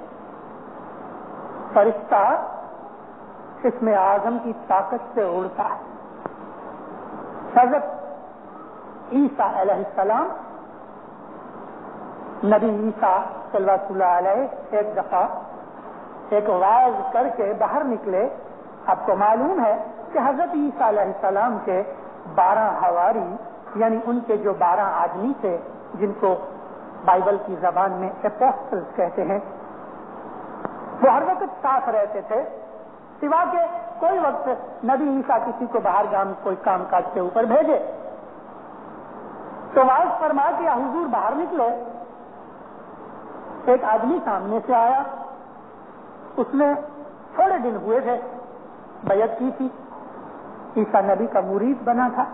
فرشتہ اس میں اعظم کی طاقت سے اڑتا ہے. حضرت عیسیٰ علیہ السلام، نبی عیسیٰ صلی اللہ علیہ ایک دفعہ ایک واعظ کر کے باہر نکلے. آپ کو معلوم ہے کہ حضرت عیسیٰ علیہ السلام کے 12 حواری، یعنی ان کے جو 12 آدمی تھے جن کو بائبل کی زبان میں اپوسٹلز کہتے ہیں، وہ ہر وقت ساتھ رہتے تھے، سوا کہ کوئی وقت نبی عیسیٰ کسی کو باہر کوئی کام کاج کے اوپر بھیجے تو واعظ فرما کہ حضور باہر نکلے. ایک آدمی سامنے سے آیا، اس نے تھوڑے دن ہوئے تھے بیعت کی تھی، عیسیٰ نبی کا مرید بنا تھا.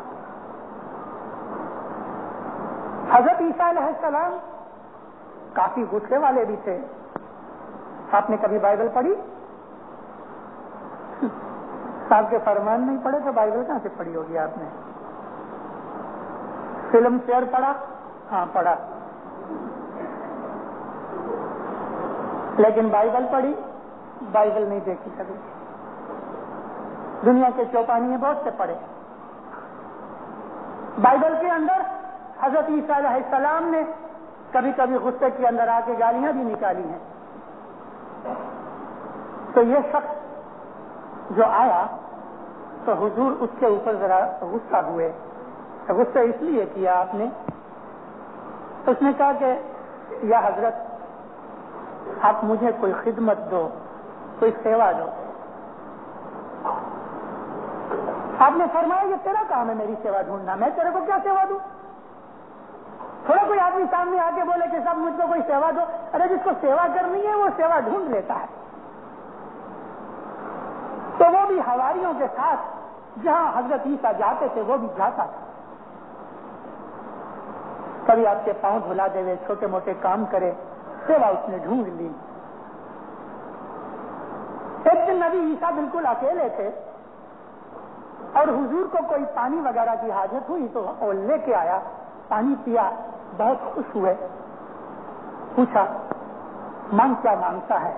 حضرت عیسیٰ علیہ السلام کافی غصے والے بھی تھے. آپ نے کبھی بائبل پڑھی؟ صاحب کے فرمان نہیں پڑھے تو بائبل کہاں سے پڑھی ہوگی آپ نے؟ فلم فیئر پڑھا؟ ہاں پڑھا. لیکن بائبل پڑھی؟ بائبل نہیں دیکھی کبھی. دنیا کے چوپانے بہت سے پڑھے. بائبل کے اندر حضرت عیسیٰ علیہ السلام نے کبھی کبھی غصے کے اندر آ کے گالیاں بھی نکالی ہیں. تو یہ شخص جو آیا تو حضور اس کے اوپر ذرا غصہ ہوئے. غصہ اس لیے کیا آپ نے، اس نے کہا کہ یا حضرت آپ مجھے کوئی خدمت دو، کوئی سیوا دو. آپ نے فرمایا یہ تیرا کام ہے میری سیوا ڈھونڈنا، میں تیرے کو کیا سیوا دوں؟ تھوڑا کوئی آدمی سامنے آ کے بولے کہ صاحب مجھ کو کوئی سیوا دو. ارے جس کو سیوا کرنی ہے وہ سیوا ڈھونڈ لیتا ہے. تو وہ بھی حواریوں کے ساتھ جہاں حضرت عیسیٰ جاتے تھے وہ بھی جاتا تھا. کبھی آپ کے پاؤں دھلا دے، چھوٹے موٹے کام کرے، سیوا اس نے ڈھونڈ لی. ایک دن نبی عیسیٰ بالکل اکیلے تھے اور حضور کو کوئی پانی وغیرہ کی حاجت ہوئی تو وہ لے کے آیا، پانی پیا، بہت خوش ہوئے. پوچھا مانگ کیا مانگتا ہے؟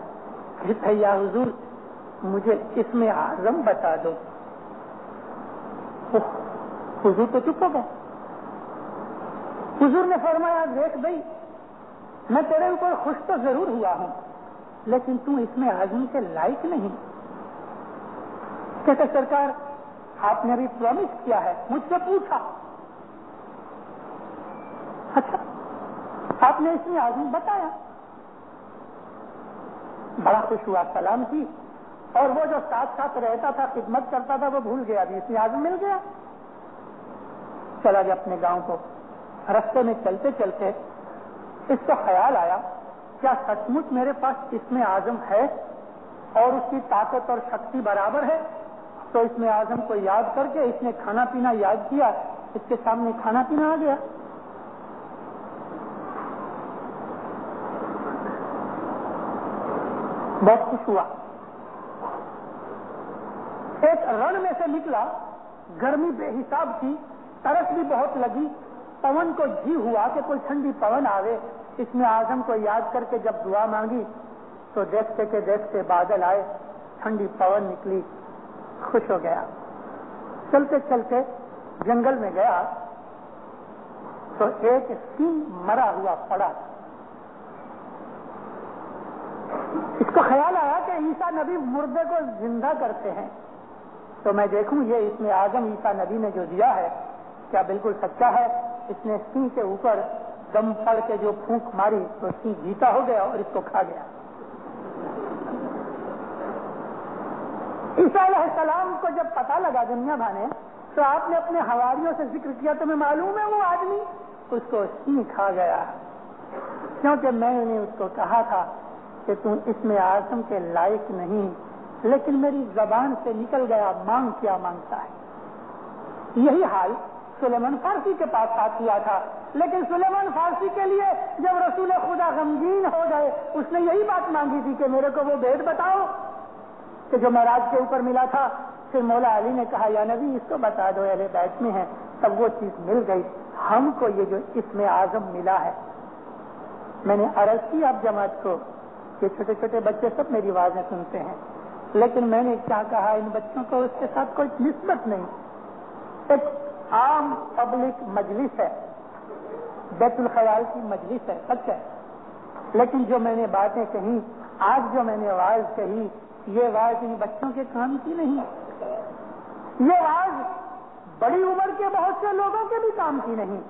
کہتا ہے یا حضور مجھے اس میں اعظم بتا دو. حضور تو چپ ہو گئے. حضور نے فرمایا دیکھ بھائی میں تیرے اوپر خوش تو ضرور ہوا ہوں لیکن تو اس میں اعظم کے لائق نہیں. کہتے سرکار آپ نے ابھی پرومس کیا ہے، مجھ سے پوچھا. اچھا آپ نے اس میں اعظم بتایا. بڑا خوش ہوا، سلام کی، اور وہ جو ساتھ ساتھ رہتا تھا خدمت کرتا تھا وہ بھول گیا، ابھی اس میں اعظم مل گیا. چلا گیا اپنے گاؤں کو. رستے میں چلتے چلتے اس کو خیال آیا کیا سچ مچ میرے پاس اس میں اعظم ہے اور اس کی طاقت اور شکتی برابر ہے؟ تو اس میں اعظم کو یاد کر کے اس نے کھانا پینا یاد کیا، اس کے سامنے کھانا پینا آ گیا. بہت خوش ہوا. ایک رن میں سے نکلا، گرمی بے حساب تھی، ترس بھی بہت لگی، پون کو جی ہوا کہ کوئی ٹھنڈی پون آوے. اس میں اعظم کو یاد کر کے جب دعا مانگی تو دیکھتے کہ دیکھتے بادل آئے, ٹھنڈی پون نکلی, خوش ہو گیا. چلتے چلتے جنگل میں گیا تو ایک سینگ مرا ہوا پڑا. اس کو خیال آیا کہ عیسیٰ نبی مردے کو زندہ کرتے ہیں, تو میں دیکھوں یہ اس میں اعظم عیسیٰ نبی نے جو دیا ہے کیا بالکل سچا ہے. اس نے سینگ کے اوپر دم پڑ کے جو پھونک ماری تو سینگ جیتا ہو گیا اور اس کو کھا گیا. عیسیٰ علیہ السلام کو جب پتا لگا دنیا بھانے تو آپ نے اپنے حواریوں سے ذکر کیا, تمہیں معلوم ہے وہ آدمی اس کو سینگ کھا گیا, کیونکہ میں نے اس کو کہا تھا کہ تم اس میں اعظم کے لائق نہیں, لیکن میری زبان سے نکل گیا, مانگ کیا مانگتا ہے. یہی حال سلیمان فارسی کے پاس ساتھ ہوا تھا, لیکن سلیمان فارسی کے لیے جب رسول خدا غمگین ہو گئے اس نے یہی بات مانگی تھی کہ میرے کو وہ بھید بتاؤ کہ جو معراج کے اوپر ملا تھا. پھر مولا علی نے کہا یا نبی اس کو بتا دو, اہل بیت میں ہے. تب وہ چیز مل گئی. ہم کو یہ جو اسم اعظم ملا ہے, میں نے عرض کی آپ جماعت کو کہ چھوٹے چھوٹے بچے سب میری آوازیں سنتے ہیں, لیکن میں نے کیا کہا ان بچوں کو اس کے ساتھ کوئی نسبت نہیں. ایک عام پبلک مجلس ہے, بیت الخیال کی مجلس ہے, سچ ہے, لیکن جو میں نے باتیں کہیں آج, جو میں نے آواز کہی, یہ آواز ان بچوں کے کام کی نہیں. یہ آواز بڑی عمر کے بہت سے لوگوں کے بھی کام کی نہیں,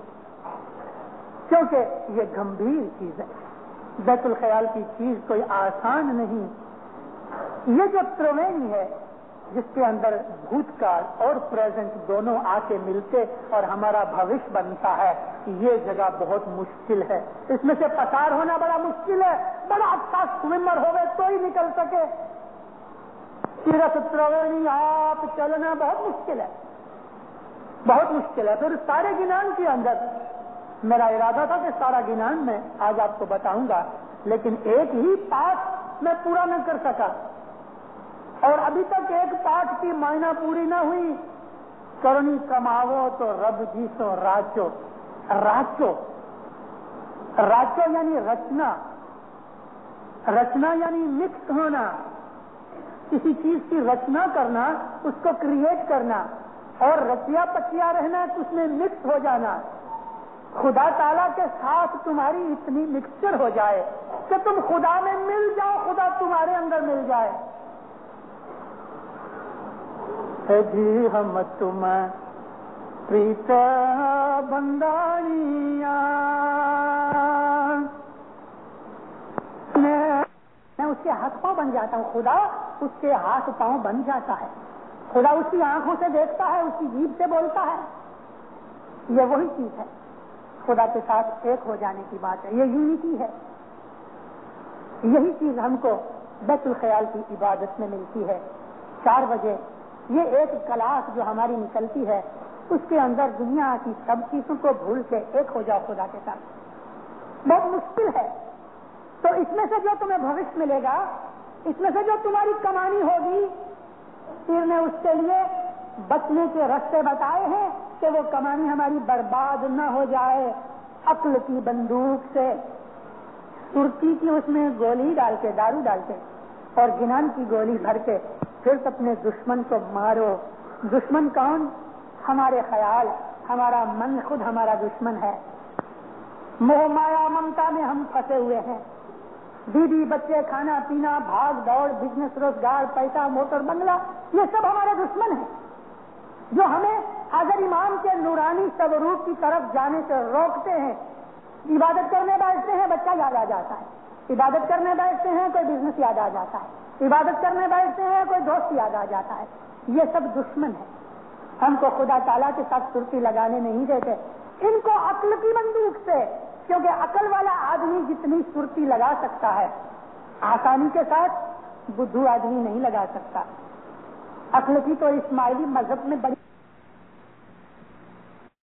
کیونکہ یہ گمبھیر چیز ہے. بیت الخیال کی چیز کوئی آسان نہیں. یہ جو تروینی ہے جس کے اندر بھوتکال اور پریزنٹ دونوں آ کے ملتے اور ہمارا بھوش بنتا ہے, یہ جگہ بہت مشکل ہے. اس میں سے پسار ہونا بڑا مشکل ہے. بڑا اچھا سوئمر ہوئے تو ہی نکل سکے. صرف تروینی آپ چلنا بہت مشکل ہے, بہت مشکل ہے. پھر سارے گنان کے اندر میرا ارادہ تھا کہ سارا گنان میں آج آپ کو بتاؤں گا, لیکن ایک ہی پارٹ میں پورا نہ کر سکا, اور ابھی تک ایک پارٹ کی معنی پوری نہ ہوئی. کرنی کماو تو رب جی سو راچو. راچو, راچو یعنی رچنا, رچنا یعنی مکس ہونا, کسی چیز کی رچنا کرنا, اس کو کریٹ کرنا, اور رچیا پچیا رہنا, اس میں مکس ہو جانا. خدا تعالیٰ کے ساتھ تمہاری اتنی مکسچر ہو جائے کہ تم خدا میں مل جاؤ, خدا تمہارے اندر مل جائے. جی ہم تم پریت بندانیاں, میں اس کے ہاتھ پاؤں بن جاتا ہوں, خدا اس کے ہاتھ پاؤں بن جاتا ہے. خدا اس کی آنکھوں سے دیکھتا ہے, اس کی جیبھ سے بولتا ہے. یہ وہی چیز ہے, خدا کے ساتھ ایک ہو جانے کی بات ہے. یہ یونٹی ہے. یہی چیز ہم کو بیت الخیال کی عبادت میں ملتی ہے. 4 بجے یہ ایک کلاس جو ہماری نکلتی ہے, اس کے اندر دنیا کی سب چیزوں کو بھول کے ایک ہو جاؤ خدا کے ساتھ. بہت مشکل ہے. تو اس میں سے جو تمہیں بھوش ملے گا, اس میں سے جو تمہاری کمانی ہوگی, پھر نے اس کے لیے بچنے کے راستے بتائے ہیں کہ وہ کمانی ہماری برباد نہ ہو جائے. عقل کی بندوق سے سرتی کی اس میں گولی ڈال کے, دارو ڈال کے, اور جنان کی گولی بھر کے پھر اپنے دشمن کو مارو. دشمن کون؟ ہمارے خیال, ہمارا من خود ہمارا دشمن ہے. موہ مایا ممتا میں ہم پھنسے ہوئے ہیں. بیوی بچے, کھانا پینا, بھاگ دوڑ, بزنس, روزگار, پیسہ, موٹر, بنگلہ, یہ سب ہمارے دشمن ہیں جو ہمیں حضرت امام کے نورانی سوروپ کی طرف جانے سے روکتے ہیں. عبادت کرنے بیٹھتے ہیں, بچہ یاد آ جاتا ہے. عبادت کرنے بیٹھتے ہیں, کوئی بزنس یاد آ جاتا ہے. عبادت کرنے بیٹھتے ہیں, کوئی دوست یاد آ جاتا ہے. یہ سب دشمن ہے. ہم کو خدا تعالیٰ کے ساتھ سرتی لگانے نہیں دیتے. ان کو عقل کی بندوق سے, کیونکہ عقل والا آدمی جتنی سرتی لگا سکتا ہے آسانی کے ساتھ بدھو آدمی نہیں لگا سکتا. عقل کی تو اسماعیلی مذہب میں بڑی